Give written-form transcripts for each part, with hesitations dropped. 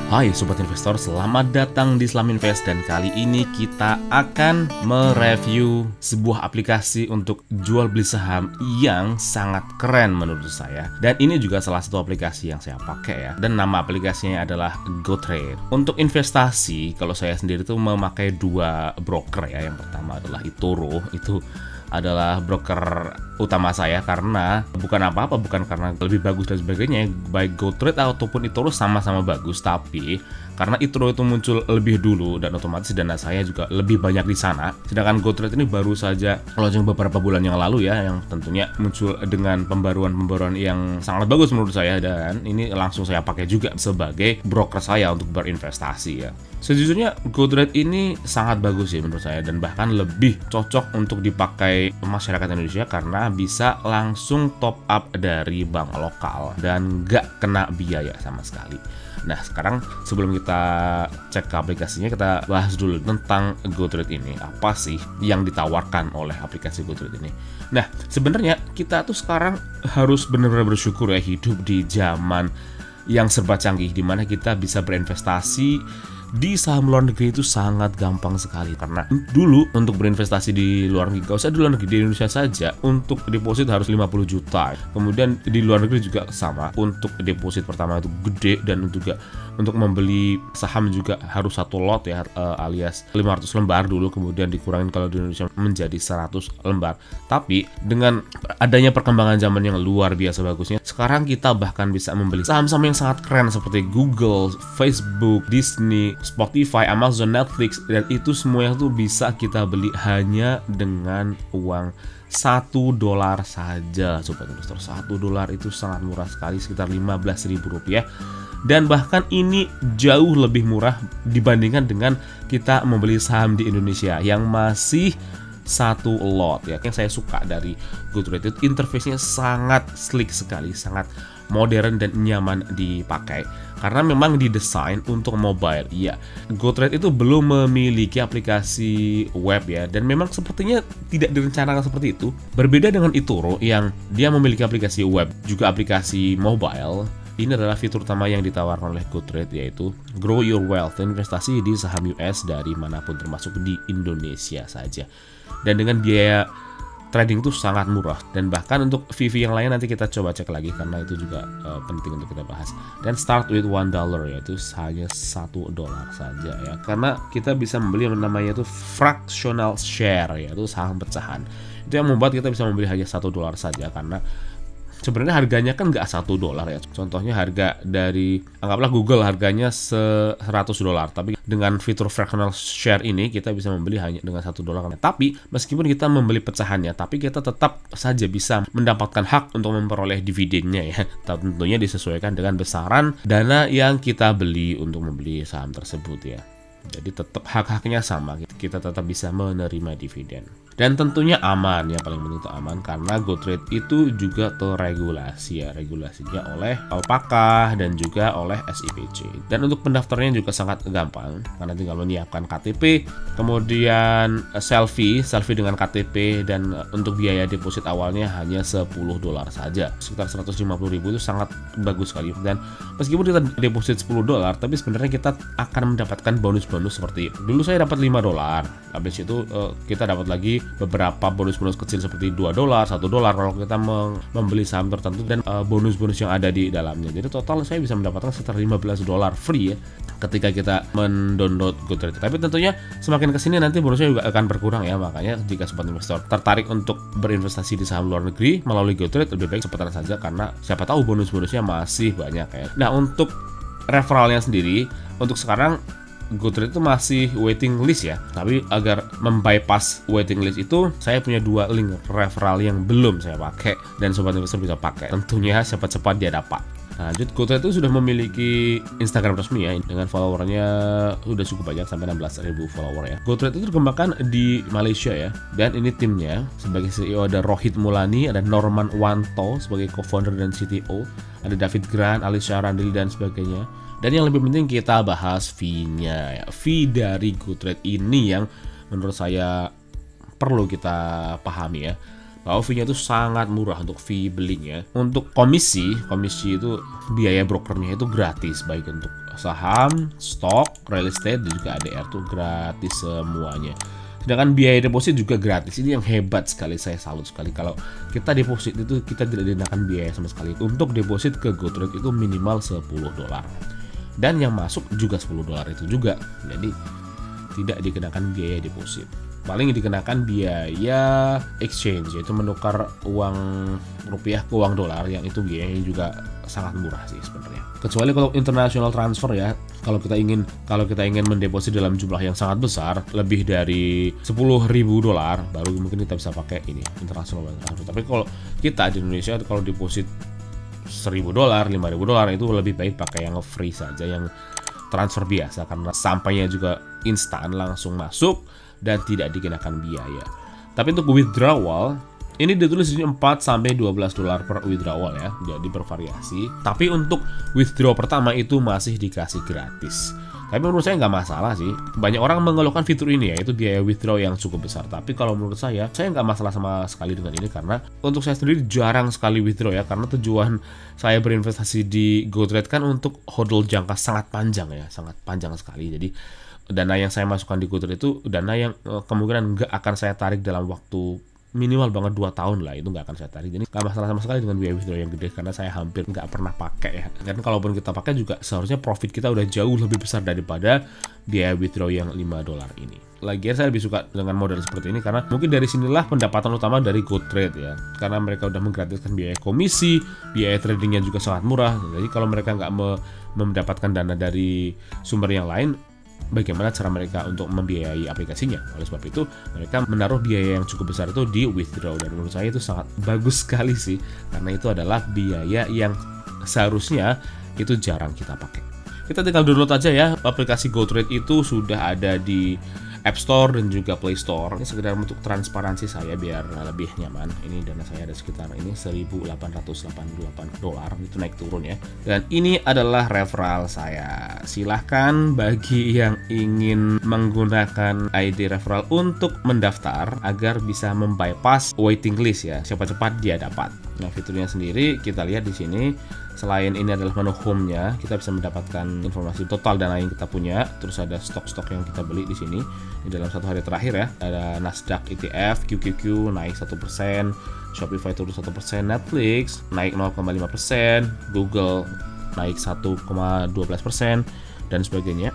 Hai Sobat Investor, selamat datang di Islam Invest dan kali ini kita akan mereview sebuah aplikasi untuk jual beli saham yang sangat keren menurut saya. Dan ini juga salah satu aplikasi yang saya pakai ya. Dan nama aplikasinya adalah GoTrade. Untuk investasi, kalau saya sendiri tuh memakai dua broker ya. Yang pertama adalah eToro, itu adalah broker utama saya karena bukan apa-apa, bukan karena lebih bagus dan sebagainya. Baik GoTrade ataupun eToro sama-sama bagus, tapi karena eToro itu muncul lebih dulu dan otomatis dana saya juga lebih banyak di sana. Sedangkan GoTrade ini baru saja launching beberapa bulan yang lalu ya, yang tentunya muncul dengan pembaruan-pembaruan yang sangat bagus menurut saya, dan ini langsung saya pakai juga sebagai broker saya untuk berinvestasi ya. Sejujurnya GoTrade ini sangat bagus sih menurut saya, dan bahkan lebih cocok untuk dipakai masyarakat Indonesia karena bisa langsung top up dari bank lokal dan nggak kena biaya sama sekali. Nah, sekarang sebelum kita cek ke aplikasinya, kita bahas dulu tentang GoTrade ini. Apa sih yang ditawarkan oleh aplikasi GoTrade ini? Nah, sebenarnya kita tuh sekarang harus benar-benar bersyukur ya, hidup di zaman yang serba canggih, di mana kita bisa berinvestasi di saham luar negeri itu sangat gampang sekali. Karena dulu untuk berinvestasi di luar negeri, gak usah di luar negeri, di Indonesia saja untuk deposit harus 50 juta. Kemudian di luar negeri juga sama, untuk deposit pertama itu gede, dan juga untuk membeli saham juga harus satu lot ya, alias 500 lembar dulu, kemudian dikurangin kalau di Indonesia menjadi 100 lembar. Tapi dengan adanya perkembangan zaman yang luar biasa bagusnya, sekarang kita bahkan bisa membeli saham-saham yang sangat keren seperti Google, Facebook, Disney, Spotify, Amazon, Netflix, dan itu semua yang tuh bisa kita beli hanya dengan uang $1 saja, Sobat Investor. $1 itu sangat murah sekali, sekitar Rp15.000. Dan bahkan ini jauh lebih murah dibandingkan dengan kita membeli saham di Indonesia yang masih satu lot ya. Yang saya suka dari GoTrade itu interface-nya sangat slick sekali, sangat modern dan nyaman dipakai karena memang didesain untuk mobile. Iya, GoTrade itu belum memiliki aplikasi web ya, dan memang sepertinya tidak direncanakan seperti itu. Berbeda dengan eToro yang dia memiliki aplikasi web juga aplikasi mobile. Ini adalah fitur utama yang ditawarkan oleh GoTrade, yaitu Grow Your Wealth, investasi di saham US dari manapun termasuk di Indonesia saja. Dan dengan biaya trading itu sangat murah, dan bahkan untuk fee yang lain nanti kita coba cek lagi karena itu juga penting untuk kita bahas. Dan start with $1, yaitu hanya $1 saja ya, karena kita bisa membeli yang namanya itu fractional share, yaitu saham pecahan. Itu yang membuat kita bisa membeli hanya $1 saja, karena sebenarnya harganya kan nggak $1 ya. Contohnya harga dari, anggaplah Google harganya $100, tapi dengan fitur fractional share ini kita bisa membeli hanya dengan $1. Tapi meskipun kita membeli pecahannya, tapi kita tetap saja bisa mendapatkan hak untuk memperoleh dividennya ya. Tentunya disesuaikan dengan besaran dana yang kita beli untuk membeli saham tersebut ya. Jadi tetap hak-haknya sama, kita tetap bisa menerima dividen. Dan tentunya aman ya, paling penting itu aman karena GoTrade itu juga terregulasi ya, regulasinya oleh Alpaka dan juga oleh SIPC. Dan untuk pendaftarannya juga sangat gampang karena tinggal menyiapkan KTP, kemudian selfie dengan KTP, dan untuk biaya deposit awalnya hanya $10 saja, sekitar 150.000. Itu sangat bagus sekali. Dan meskipun kita deposit $10, tapi sebenarnya kita akan mendapatkan bonus-bonus seperti dulu saya dapat $5. Habis itu kita dapat lagi beberapa bonus-bonus kecil seperti $2, $1 kalau kita membeli saham tertentu, dan bonus-bonus yang ada di dalamnya. Jadi total saya bisa mendapatkan sekitar $15 free ya ketika kita mendownload GoTrade. Tapi tentunya semakin kesini nanti bonusnya juga akan berkurang ya. Makanya jika Sobat Investor tertarik untuk berinvestasi di saham luar negeri melalui GoTrade, lebih baik cepetan saja karena siapa tahu bonus-bonusnya masih banyak ya. Nah, untuk referralnya sendiri, untuk sekarang GoTrade itu masih waiting list ya, tapi agar membypass waiting list itu saya punya dua link referral yang belum saya pakai dan Sobat Investor bisa pakai. Tentunya cepat-cepat dia dapat. Nah, lanjut, GoTrade itu sudah memiliki Instagram resmi ya, dengan followernya sudah cukup banyak, sampai 16.000 follower ya. GoTrade itu dikembangkan di Malaysia ya, dan ini timnya sebagai CEO ada Rohit Mulani, ada Norman Wanto sebagai co-founder dan CTO, ada David Grant, Alicia Randil dan sebagainya. Dan yang lebih penting kita bahas fee-nya ya. Fee dari GoTrade ini yang menurut saya perlu kita pahami ya. bahwa fee-nya itu sangat murah untuk fee belinya. Untuk komisi itu biaya brokernya itu gratis, baik untuk saham, stok, real estate, dan juga ADR tuh gratis semuanya. Sedangkan biaya deposit juga gratis. Ini yang hebat sekali, saya salut sekali. Kalau kita deposit itu kita tidak dikenakan biaya sama sekali. Untuk deposit ke GoTrade itu minimal $10. Dan yang masuk juga $10 itu juga. Jadi tidak dikenakan biaya deposit. Paling dikenakan biaya exchange, yaitu menukar uang rupiah ke uang dolar, yang itu biayanya juga sangat murah sih sebenarnya. Kecuali kalau international transfer ya, kalau kita ingin mendeposit dalam jumlah yang sangat besar, lebih dari $10.000, baru mungkin kita bisa pakai ini international transfer. Tapi kalau kita di Indonesia, kalau deposit $1.000, $5.000 itu lebih baik pakai yang free saja, yang transfer biasa, karena sampainya juga instan, langsung masuk dan tidak dikenakan biaya. Tapi untuk withdrawal ini ditulis di $4 sampai $12 per withdrawal ya, jadi bervariasi. Tapi untuk withdraw pertama itu masih dikasih gratis. Tapi menurut saya nggak masalah sih. Banyak orang mengeluhkan fitur ini ya, itu biaya withdraw yang cukup besar. Tapi kalau menurut saya nggak masalah sama sekali dengan ini, karena untuk saya sendiri jarang sekali withdraw ya, karena tujuan saya berinvestasi di GoTrade kan untuk hodl jangka sangat panjang ya, sangat panjang sekali. Jadi dana yang saya masukkan di GoTrade itu dana yang kemungkinan nggak akan saya tarik dalam waktu minimal banget 2 tahun lah, itu nggak akan saya tarik. Jadi nggak masalah sama sekali dengan biaya withdraw yang gede, karena saya hampir nggak pernah pakai ya. Dan kalaupun kita pakai juga seharusnya profit kita udah jauh lebih besar daripada biaya withdraw yang $5 ini. Lagian saya lebih suka dengan model seperti ini karena mungkin dari sinilah pendapatan utama dari GoTrade ya, karena mereka udah menggratiskan biaya komisi, biaya tradingnya juga sangat murah. Jadi kalau mereka nggak mendapatkan dana dari sumber yang lain, bagaimana cara mereka untuk membiayai aplikasinya? Oleh sebab itu mereka menaruh biaya yang cukup besar itu di withdraw, dan menurut saya itu sangat bagus sekali sih, karena itu adalah biaya yang seharusnya itu jarang kita pakai. Kita tinggal download aja ya, aplikasi GoTrade itu sudah ada di App Store dan juga Play Store. Ini sekedar untuk transparansi saya biar lebih nyaman. Ini dana saya ada sekitar ini $1.888, itu naik turun ya. Dan ini adalah referral saya. Silahkan bagi yang ingin menggunakan ID referral untuk mendaftar agar bisa membypass waiting list ya. Siapa cepat dia dapat. Nah, fiturnya sendiri kita lihat di sini. Selain ini adalah menu home-nya, kita bisa mendapatkan informasi total dana yang kita punya. Terus ada stok-stok yang kita beli di sini. Ini dalam 1 hari terakhir ya. Ada Nasdaq ETF, QQQ naik 1%, Shopify turun 1%, Netflix naik 0,5%, Google naik 1,12% dan sebagainya.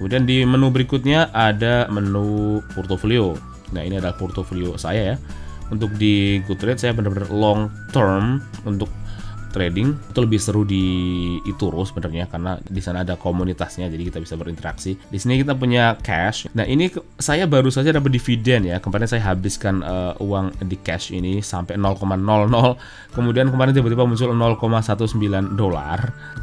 Kemudian di menu berikutnya ada menu portofolio. Nah, ini adalah portofolio saya ya. Untuk di GoTrade saya benar-benar long term untuk trading, itu lebih seru di eToro sebenarnya, karena di sana ada komunitasnya, jadi kita bisa berinteraksi. Di sini kita punya cash. Nah, ini saya baru saja dapat dividen ya. Kemarin saya habiskan uang di cash ini sampai 0,00. Kemudian kemarin tiba-tiba muncul $0,19.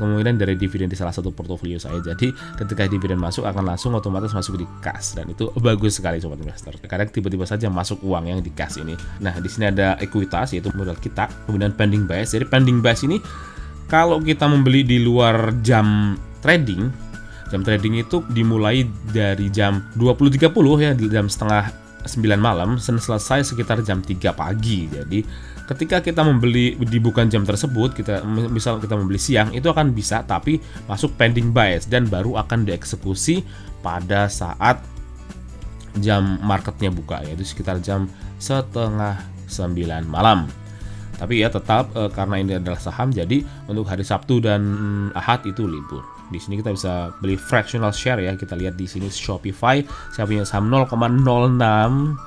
Kemudian dari dividen di salah satu portofolio saya. Jadi ketika dividen masuk akan langsung otomatis masuk di kas, dan itu bagus sekali sobat investor. Kadang tiba-tiba saja masuk uang yang di kas ini. Nah, di sini ada ekuitas, yaitu modal kita. Kemudian pending bias. Jadi pending bias ini kalau kita membeli di luar jam trading itu dimulai dari jam 20.30 ya, di jam setengah 9 malam dan selesai sekitar jam 3 pagi. Jadi ketika kita membeli di bukan jam tersebut, misal kita membeli siang, itu akan bisa, tapi masuk pending bias dan baru akan dieksekusi pada saat jam marketnya buka, yaitu sekitar jam setengah 9 malam. Tapi ya tetap karena ini adalah saham, jadi untuk hari Sabtu dan Ahad itu libur. Di sini kita bisa beli fractional share ya. Kita lihat di sini Shopify, saya punya saham 0,06.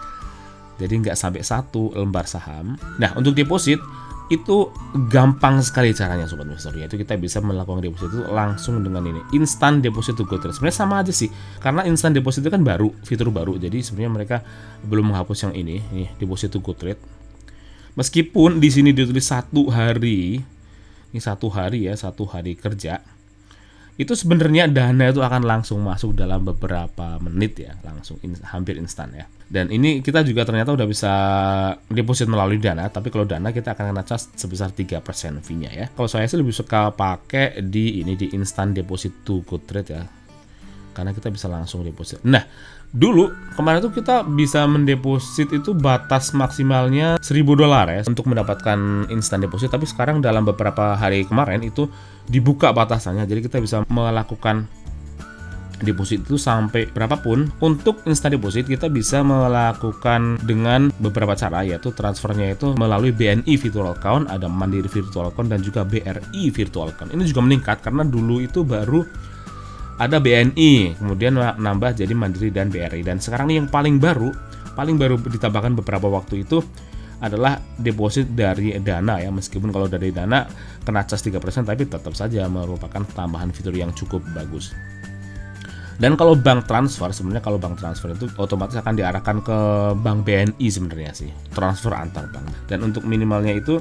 Jadi nggak sampai 1 lembar saham. Nah, untuk deposit itu gampang sekali caranya sobat investor, yaitu kita bisa melakukan deposit itu langsung dengan ini, instant deposit to GoTrade. Sebenarnya sama aja sih, karena instant deposit itu kan baru, fitur baru. Jadi sebenarnya mereka belum menghapus yang ini, nih deposit to GoTrade. Meskipun di sini ditulis 1 hari, ini 1 hari ya, 1 hari kerja, itu sebenarnya dana itu akan langsung masuk dalam beberapa menit ya, langsung hampir instan ya. Dan ini kita juga ternyata udah bisa deposit melalui Dana, tapi kalau Dana kita akan kena charge sebesar 3% fee-nya ya. Kalau saya sih lebih suka pakai di instant deposit to GoTrade ya. karena kita bisa langsung deposit. Nah, dulu kemarin tuh kita bisa mendeposit itu batas maksimalnya $1.000 ya untuk mendapatkan instant deposit, tapi sekarang dalam beberapa hari kemarin itu dibuka batasannya, jadi kita bisa melakukan deposit itu sampai berapapun. Untuk instant deposit kita bisa melakukan dengan beberapa cara, yaitu transfernya itu melalui BNI Virtual Account, ada Mandiri Virtual Account, dan juga BRI Virtual Account. Ini juga meningkat karena dulu itu baru ada BNI, kemudian nambah jadi Mandiri dan BRI, dan sekarang ini yang paling baru ditambahkan beberapa waktu itu adalah deposit dari Dana ya. Meskipun kalau dari Dana kena cas 3%, tapi tetap saja merupakan tambahan fitur yang cukup bagus. Dan kalau bank transfer, sebenarnya kalau bank transfer itu otomatis akan diarahkan ke bank BNI sebenarnya sih, transfer antar bank. Dan untuk minimalnya itu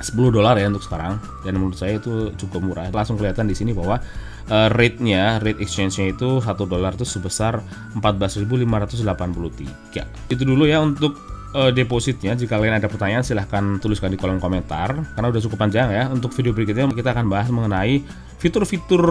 $10 ya untuk sekarang, dan menurut saya itu cukup murah. Langsung kelihatan di sini bahwa rate exchange-nya itu $1 itu sebesar 14.583. Itu dulu ya untuk depositnya. Jika kalian ada pertanyaan silahkan tuliskan di kolom komentar, karena udah cukup panjang ya. Untuk video berikutnya kita akan bahas mengenai fitur-fitur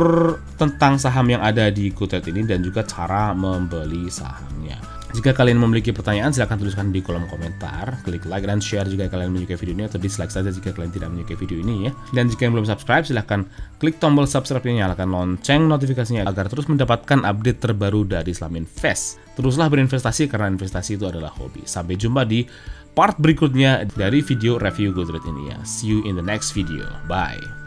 tentang saham yang ada di GoTrade ini dan juga cara membeli sahamnya. Jika kalian memiliki pertanyaan silahkan tuliskan di kolom komentar, klik like dan share jika kalian menyukai video ini, atau dislike saja jika kalian tidak menyukai video ini ya. Dan jika yang belum subscribe silahkan klik tombol subscribe dan nyalakan lonceng notifikasinya agar terus mendapatkan update terbaru dari Islam Invest. Teruslah berinvestasi karena investasi itu adalah hobi. Sampai jumpa di part berikutnya dari video review GoTrade ini ya. See you in the next video. Bye.